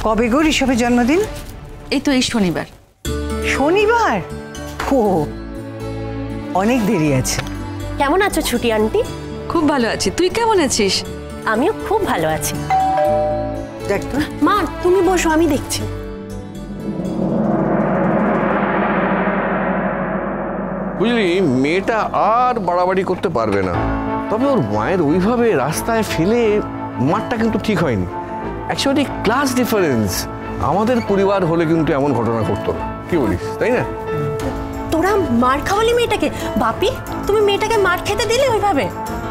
কবে গো ঋষভের জন্মদিন? এই তো এই শনিবার। শনিবার? ও, অনেক দেরি আছে। কেমন আছো ছুটি আন্টি? খুব ভালো আছি, তুই কেমন আছিস? আমিও খুব ভালো আছি। দেখ তো। মা তুমি বসো, আমি দেখছি। বুঝলি, মেয়েটা আর বাড়াবাড়ি করতে পারবে না। তবে ওর মায়ের ওইভাবে রাস্তায় ফেলে মারটা কিন্তু ঠিক হয়নি। অ্যাকচুয়ালি ক্লাস ডিফারেন্স, আমাদের পরিবার হলে কিন্তু এমন ঘটনা ঘটতো না। কি বলিস, তাই না? তোরা মার খাওয়ালি মেয়েটাকে? বাপি, তুমি মেয়েটাকে মার খেতে দিলে ওইভাবে?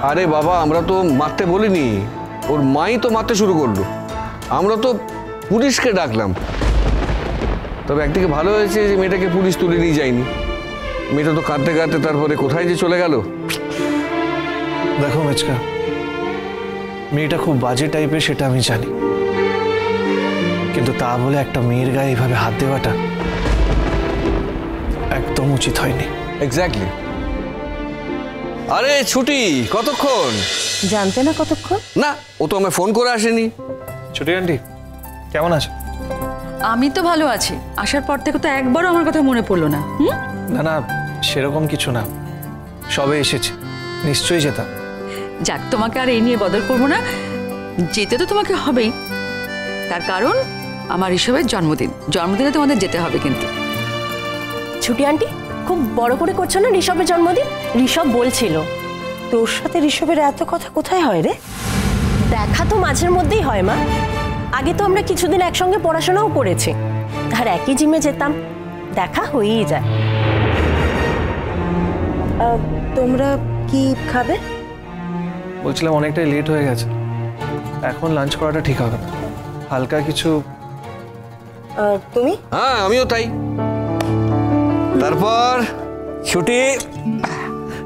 আরে বাবা, আমরা তো মারতে বলিনি, ওর মাই তো মারতে শুরু করলো। আমরা তো পুলিশকে ডাকলাম। তবে একদিকে ভালো হয়েছে যে মেয়েটাকে পুলিশ তুলে নিয়ে যায়নি। মেয়েটা তো কাঁদতে কাঁদতে তারপরে কোথায় যে চলে গেল। দেখো মেচকা, মেয়েটা খুব বাজে টাইপের, সেটা আমি জানি, কিন্তু তা বলে একটা মেয়ের গায়ে এইভাবে হাত দেওয়াটা একদম উচিত হয়নি। এক্স্যাক্টলি। আরে ছুটি, কতক্ষণ? জানতে না কতক্ষণ? না, ও তো আমায় ফোন করে আসেনি। ছুটি আন্টি কেমন আছো? আমি তো ভালো আছি, আসার পর থেকে তো একবারও আমার কথা মনে পড়লো না। না না, সেরকম কিছু না, সবে এসেছে, নিশ্চয়ই যেতাম। যাক, তোমাকে আর এই নিয়ে বদল করবো না, যেতে তো তোমাকে হবেই। তার কারণ আমার ঋষভের জন্মদিন, জন্মদিনে তোমাদের যেতে হবে। কিন্তু ছুটি আন্টি, খুব বড় করে করছো না ঋষভের জন্মদিন? ঋষভ বলছিল। তোর সাথে ঋষভের এত কথা কোথায় হয় রে? দেখা তো মাঝের মধ্যেই হয় মা। আগে তো আমরা কিছুদিন একসঙ্গে পড়াশোনাও করেছি, আর একই জিমে যেতাম, দেখা হয়েই যায়। তোমরা কি খাবে? বলছিলাম অনেকটাই লেট হয়ে গেছে, এখন লাঞ্চ করাটা ঠিক হবে না, হালকা কিছু। তুমি? হ্যাঁ, আমিও তাই। তারপর ছুটি,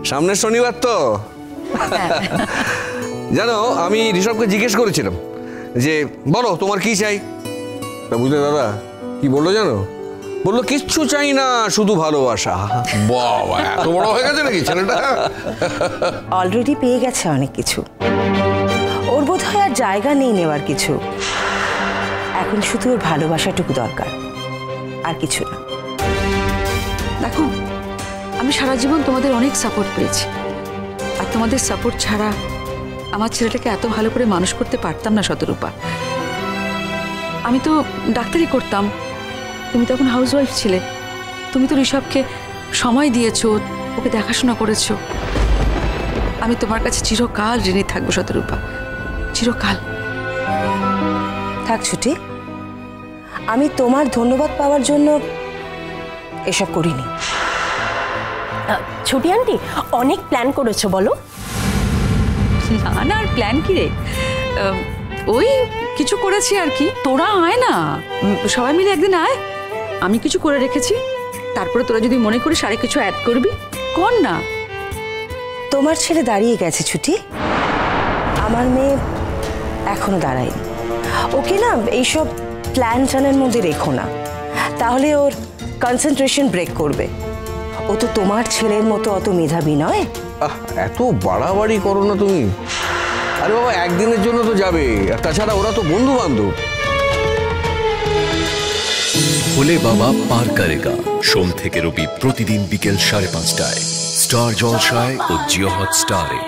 সামনের শনিবার তো। জানো, আমি ঋষভকে জিজ্ঞেস করেছিলাম যে বলো তোমার কি চাই। তা বুঝলে দাদা কি বললো জানো? বললো কিচ্ছু চাই না, শুধু ভালোবাসা। বাবা, এত বড় হয়ে গেছে নাকি ছেলেটা? অলরেডি পেয়ে গেছে অনেক কিছু, ওর বোধ হয় আর জায়গা নেই নেওয়ার কিছু। এখন শুধু ওর ভালোবাসাটুকু দরকার, আর কিছু না। দেখো, আমি সারা জীবন তোমাদের অনেক সাপোর্ট পেয়েছি, আর তোমাদের সাপোর্ট ছাড়া আমার ছেলেটাকে এত ভালো করে মানুষ করতে পারতাম না শতরূপা। আমি তো ডাক্তারি করতাম, তুমি তখন হাউসওয়াইফ ছিলে। তুমি তো ঋষভকে সময় দিয়েছো, ওকে দেখাশোনা করেছো। আমি তোমার কাছে চিরকাল ঋণী থাকবো শতরূপা, চিরকাল। থাক ছুটি, আমি তোমার ধন্যবাদ পাওয়ার জন্য এসব করিনি। ছুটি আন্টি, অনেক প্ল্যান করেছো বলো? না না, আর প্ল্যান কি রে, ওই কিছু করেছি আর কি। তোরা আয় না, সবাই মিলে একদিন আয়, আমি কিছু করে রেখেছি। তারপরে তোরা যদি মনে করিস আরে কিছু অ্যাড করবি, কর না। তোমার ছেলে দাঁড়িয়ে গেছে ছুটি, আমার মেয়ে এখনো দাঁড়ায়নি। ওকে না এইসব প্ল্যান চ্যানের মধ্যে রেখো না, তাহলে ওর কনসেন্ট্রেশন ব্রেক করবে। ও তো তোমার ছেলের মতো অত মেধাবী নয়। এত বাড়াবাড়ি করো না তুমি। আরে বাবা, একদিনের জন্য তো যাবে, আর তাছাড়া ওরা তো বন্ধু বান্ধব। ভোলে বাবা পার করেগা, সোম থেকে রবি প্রতিদিন বিকেল 5:30টায় স্টার জলসায় ও জিও হটস্টারে।